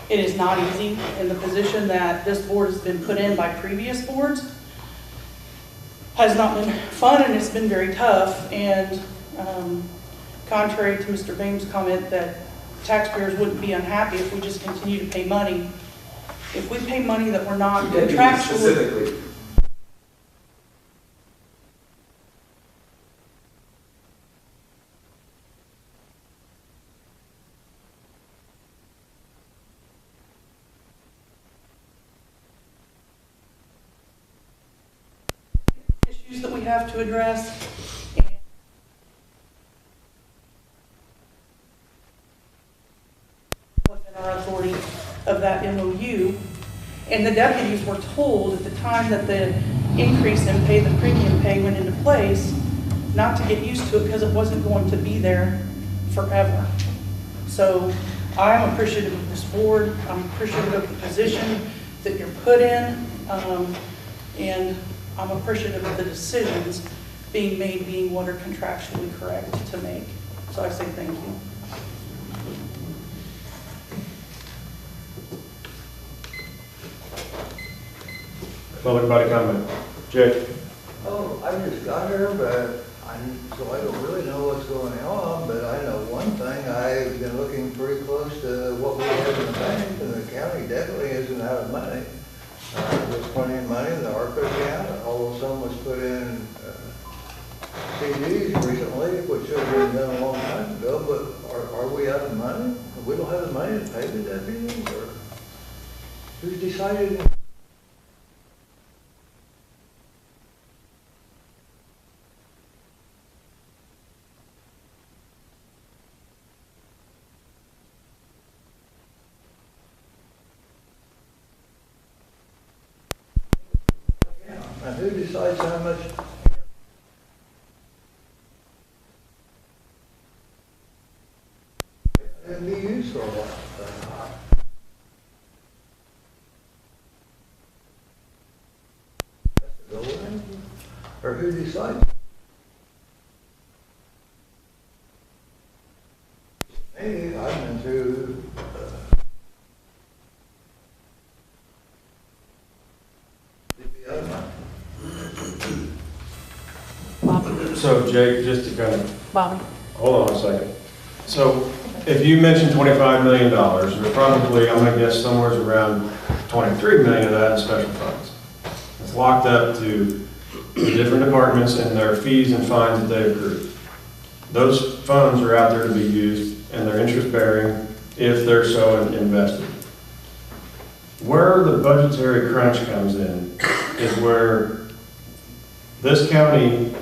It is not easy, and the position that this board has been put in by previous boards has not been fun, and it's been very tough. And contrary to Mr. Bain's comment that taxpayers wouldn't be unhappy if we just continue to pay money, if we pay money that we're not contractually...
Specifically.
issues that we have to address. Within our authority of that MOU. And the deputies were told at the time that the increase in pay, the premium pay went into place, not to get used to it because it wasn't going to be there forever. So I'm appreciative of this board. I'm appreciative of the position that you're put in. And I'm appreciative of the decisions being made, being what are contractually correct to make. So I say thank you.
Public body comment. Jake.
I
I just got here, but so I don't really know what's going on, but I know one thing, I've been looking pretty close to what we have in the bank, and the county definitely isn't out of money. There's plenty of money in the ARPA account, although some was put in CDs recently, which should have been done a long time ago, but are we out of money? We don't have the money to pay the deputies, or who's decided? And who decides how much? It'd be used for a while. Or who decides? Hey, I'm into, the other one.
So Jake, just to kind of,
Bobby?
hold on a second. So if you mentioned $25 million, there's probably, I'm gonna guess somewhere around 23 million of that in special funds. It's locked up to the different departments and their fees and fines that they accrue. Those funds are out there to be used and they're interest bearing if they're so invested. Where the budgetary crunch comes in is where this county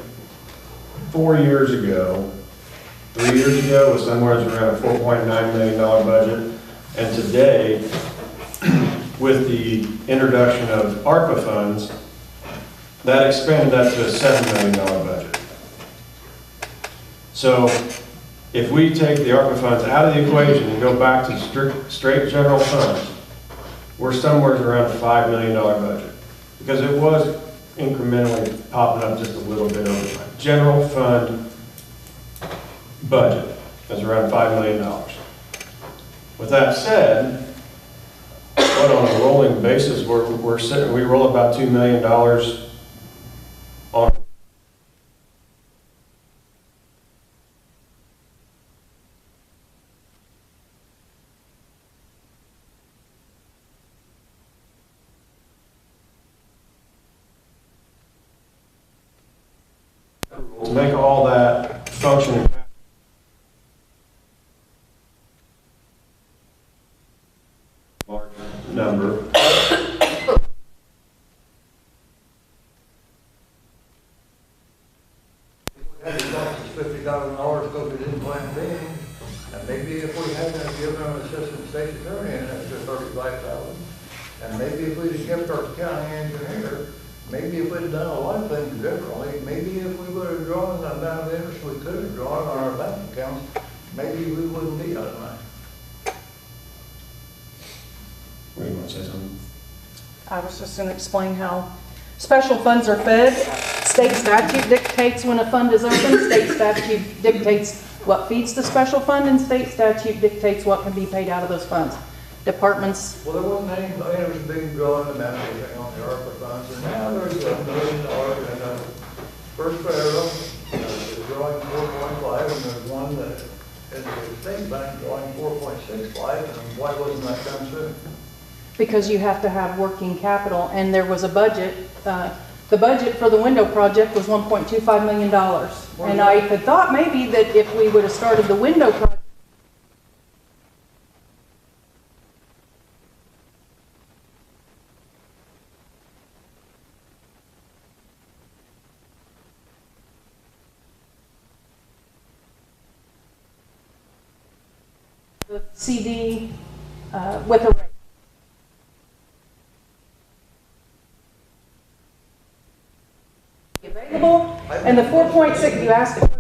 4 years ago, 3 years ago was somewhere around a $4.9 million budget. And today, with the introduction of ARPA funds, that expanded that to a $7 million budget. So if we take the ARPA funds out of the equation and go back to straight general funds, we're somewhere around a $5 million budget. Because it was incrementally popping up just a little bit over time. General fund budget is around $5 million. With that said, what on a rolling basis, we roll about $2 million on. To make all that functioning. Large number.
Had to cost us $50,000 because we didn't plan B, and maybe if we hadn't given an assistant state attorney an extra $35,000, and maybe if we'd have kept our county engineer, maybe if we'd done a lot of things differently, maybe if we would have drawn the amount of interest we could have drawn on our bank accounts, maybe we wouldn't be out of money.
What do you want to say something?
I was just going to explain how special funds are fed. State statute dictates when a fund is open. State statute dictates what feeds the special fund, and state statute dictates what can be paid out of those funds. Departments.
Well, there wasn't any interest being drawn about anything on the ARPA funds, and now there's $1 million in the first federal is drawing 4.5, and there's one that is the state bank drawing 4.65, and why wasn't that done sooner?
Because you have to have working capital, and there was a budget. The budget for the window project was $1.25 million. And I had thought maybe that if we would have started the window project, the CD with a rate. Available, and the 4.6, you asked it.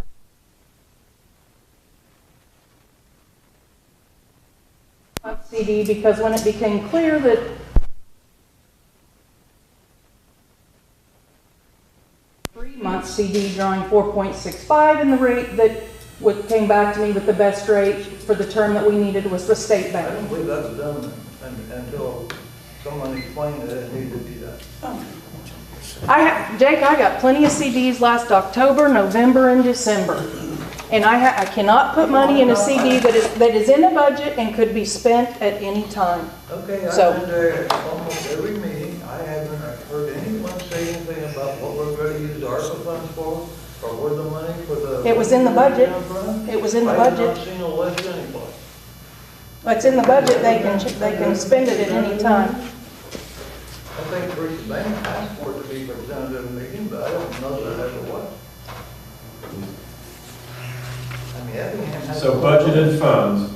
CD, because when it became clear that three-month CD drawing 4.65, and the rate that came back to me with the best rate for the term that we needed was the state
I
bank.
don't believe that was done until someone explained that it needed to be done.
Jake, I got plenty of CDs last October, November, and December. And I cannot put money in a CD that is in a budget and could be spent at any time.
Okay, I've
So-
been there almost every meeting. I haven't heard anyone say anything about what we're going to use ARPA funds for, or where the money for the.
It was in the budget. It was in the
I have
budget.
not seen a list anywhere.
It's in the budget, they can spend it at any time.
I think Bruce Bank asked for it to be presented at a meeting, but I don't know that it ever was. I mean, Effingham has.
So budgeted funds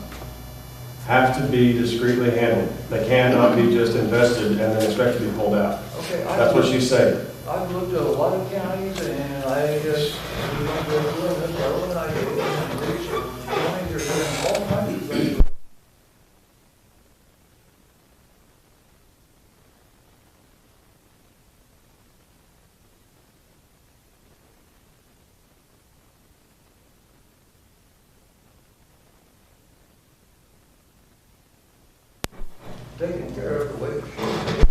have to be discreetly handled. They cannot be just invested and then expect to be pulled out.
Okay,
That's what she's saying.
I've looked at a lot of counties and I just, we don't go through this, and I go and research. Counties are doing all kinds of things. Taking care of the way it should be.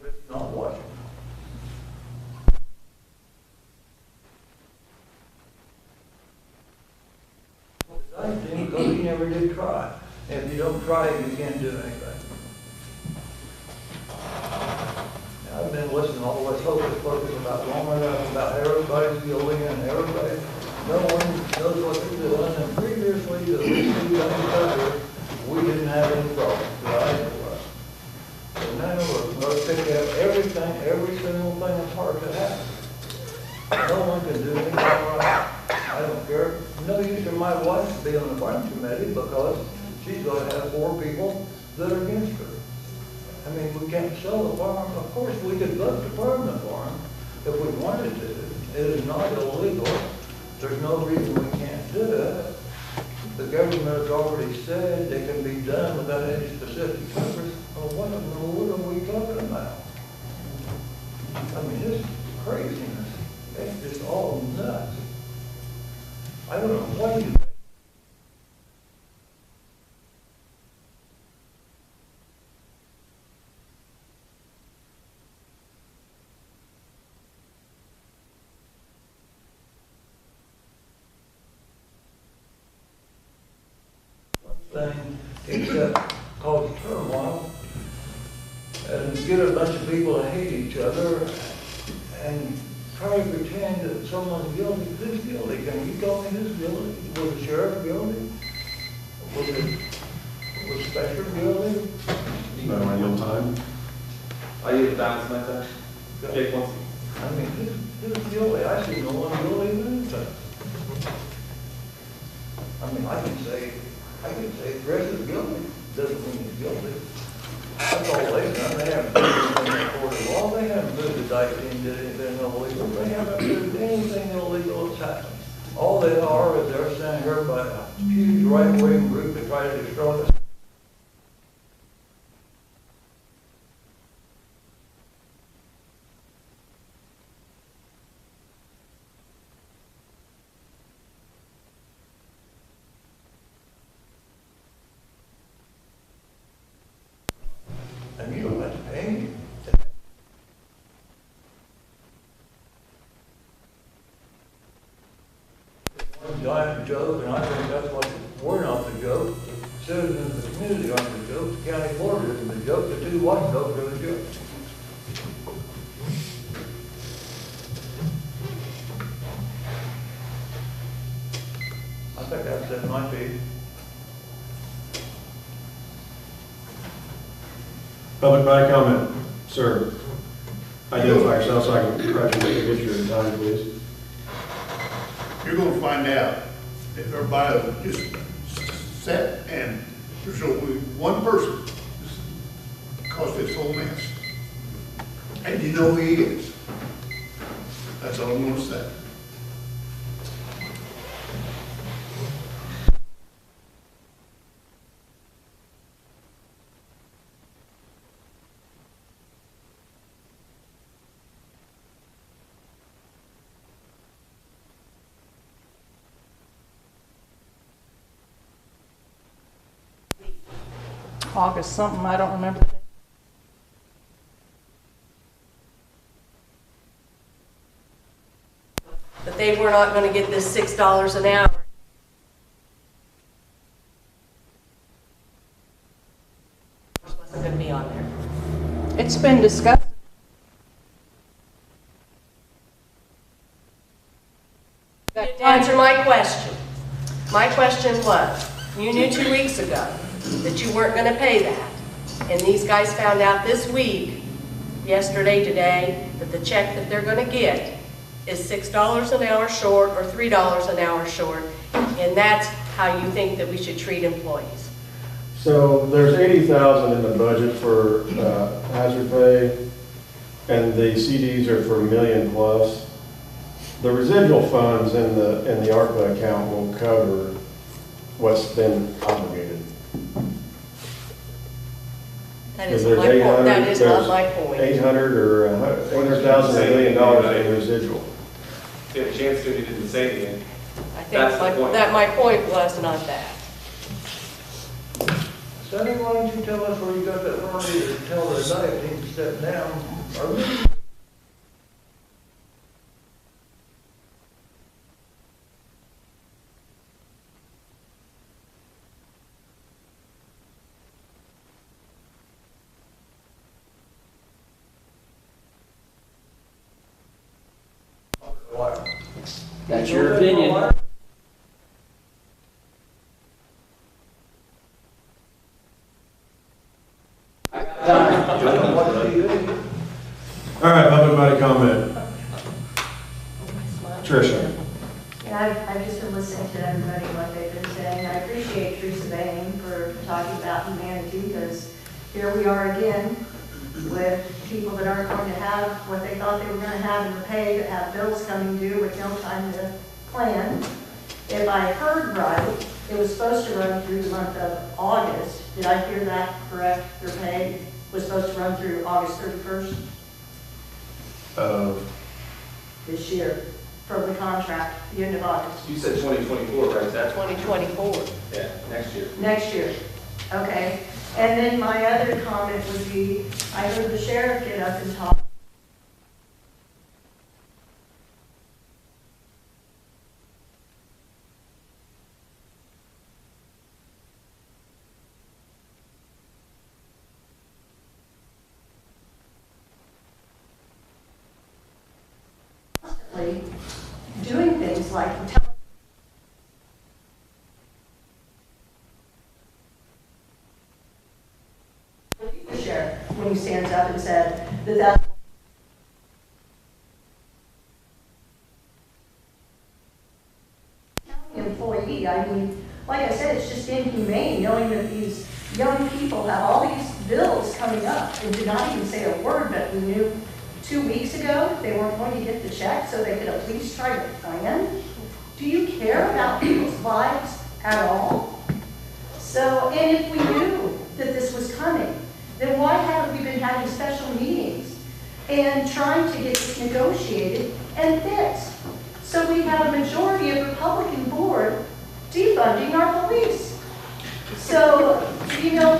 But not watching. I think because he never did try. If you don't try, you can't do anything. I've been listening to all this hocus pocus about long enough about everybody's building and everybody, no one knows what they're doing, and previously to these two countries, we didn't have any problems, right? But now we're going to pick up everything, every single thing apart that happens. No one can do anything right. I don't care. No use for my wife to be on the farm committee because she's going to have 4 people that are against her. I mean, we can't sell the farm. Of course, we could vote to farm the farm if we wanted to. It is not illegal. There's no reason we can't do it. The government has already said it can be done without any specific purpose. Well, what in the world are we talking about? I mean, this is craziness. It's just all nuts. I don't know what you think. Thing except cause turmoil and get a bunch of people to hate each other and try to pretend that someone's guilty. Who's guilty? Can you tell me who's guilty? Was the sheriff guilty? Was Special guilty?
No, on your time.
I use the balance my time. Jake wants to.
I mean, who's guilty? I see no one guilty of anything. I mean, I can say Chris is guilty, doesn't mean he's guilty. That's all they've done. They haven't proved anything in court of law. They haven't proved the Dyke team did anything illegal. They haven't proved anything illegal that's happened. All they are is they're sent here by a huge right-wing group to try to destroy us. And you don't have to pay me. One giant joke, and I think that's what, we're not the joke. The citizens of the community aren't the joke. The county board isn't the joke. The 2 watchdogs are the joke. I think that might be.
Public body comment, sir. Identify yourself so I can correct you, get your time, please.
You're gonna find out if everybody will just sit and there's only one person that caused this whole mess. And you know who he is. That's all I'm gonna say.
August something, I don't remember the date.
That they were not gonna get this $6 an hour. Wasn't gonna be on there.
It's been discussed.
Answer my question. My question was, you knew 2 weeks ago that you weren't gonna pay that. And these guys found out this week, yesterday, today, that the check that they're gonna get is $6 an hour short or $3 an hour short. And that's how you think that we should treat employees.
So there's 80,000 in the budget for hazard pay, and the CDs are for $1 million plus. The residual funds in the ARPA account will cover what's been obligated.
That is my point. That is not my point.
800 or 800,000, $1 million in residual.
Yeah, the chance to, he didn't say anything.
I think
That's the point.
that my point was not that.
Sonny, why don't you tell us where you got that authority to tell the diet team to step down? Are we?
That's your opinion.
All right, public body comment. Tricia.
Yeah, I've just been listening to everybody, what they've been saying. I appreciate Teresa Bain for talking about humanity, because here we are again with people that aren't going to have what they thought they were going to have in the pay, that have bills coming due with no time to plan. If I heard right, it was supposed to run through the month of August. Did I hear that correct? Their pay was supposed to run through August 31st
Of
this year from the contract, the end of August.
You said 2024, right? That's
2024.
Yeah, next year.
Next year, okay. And then my other comment would be, I heard the sheriff get up and talk. Doing things like the sheriff, when he stands up and said that employee, I mean, like I said, it's just inhumane knowing that these young people have all these bills coming up and did not even say a word, but we knew 2 weeks ago they weren't going to get the check, so they could at least try to plan. Do you care about people's lives at all? So, and if we knew that this was coming, then why haven't we been having special meetings and trying to get this negotiated and fixed? So we have a majority of Republican board defunding our police. So, you know,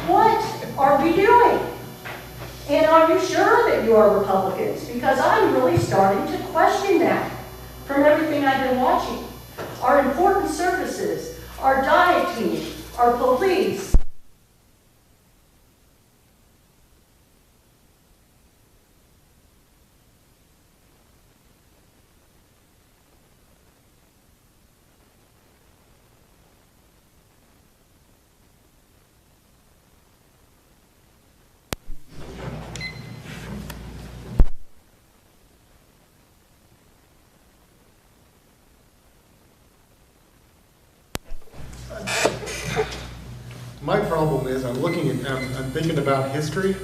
what are we doing? And are you sure that you are Republicans? Because I'm really starting to question that from everything I've been watching. Our important services, our diet team, our police.
My problem is, I'm looking at, I'm thinking about history.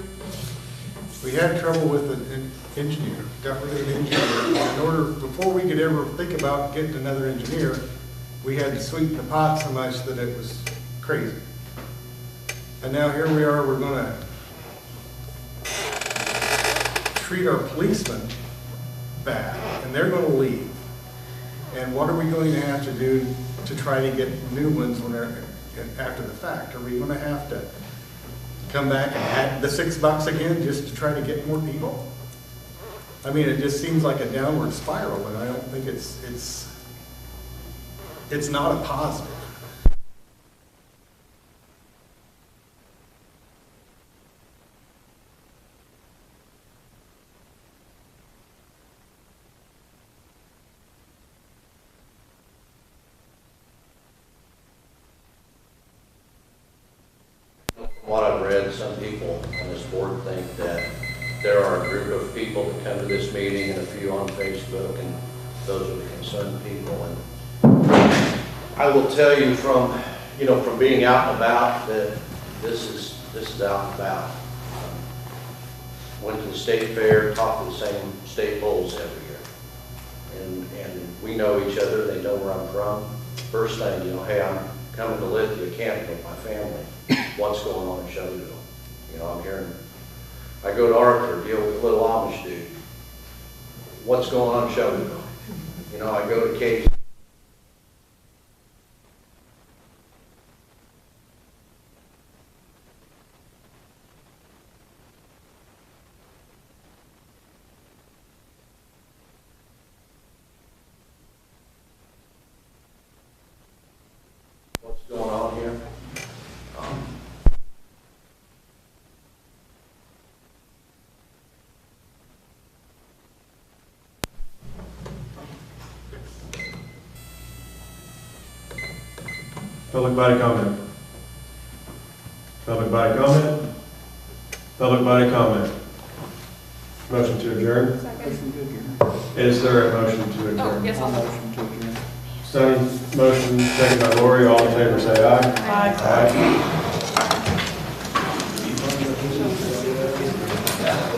We had trouble with an engineer, got rid of an engineer. In order, before we could ever think about getting another engineer, we had to sweeten the pot so much that it was crazy. And now here we are, we're gonna treat our policemen bad, and they're gonna leave. And what are we going to have to do to try to get new ones when they're,
after the fact? Are we gonna have to come back and add the $6 again just to try to get more people? I mean, it just seems like a downward spiral, and I don't think it's not a positive.
From what I've read, some people on this board think that there are a group of people that come to this meeting and a few on Facebook, and those are the concerned people. And I will tell you from, from being out and about that this is out and about. Went to the state fair, talked to the same state bulls every year. And we know each other, they know where I'm from. First thing, hey, I'm coming to Lithia camping with my family. What's going on in Shelbyville? I'm hearing, I go to Arthur, deal with a little Amish dude. What's going on in Shelbyville? I go to Casey. What's going on here?
Public body comment. Public body comment. Public body comment. Motion to adjourn.
Second.
Is there a motion to adjourn?
Oh, yes, I'll
Motion to adjourn.
Sonny, motion, second by Lori, all in favor say aye.
Aye.
Aye.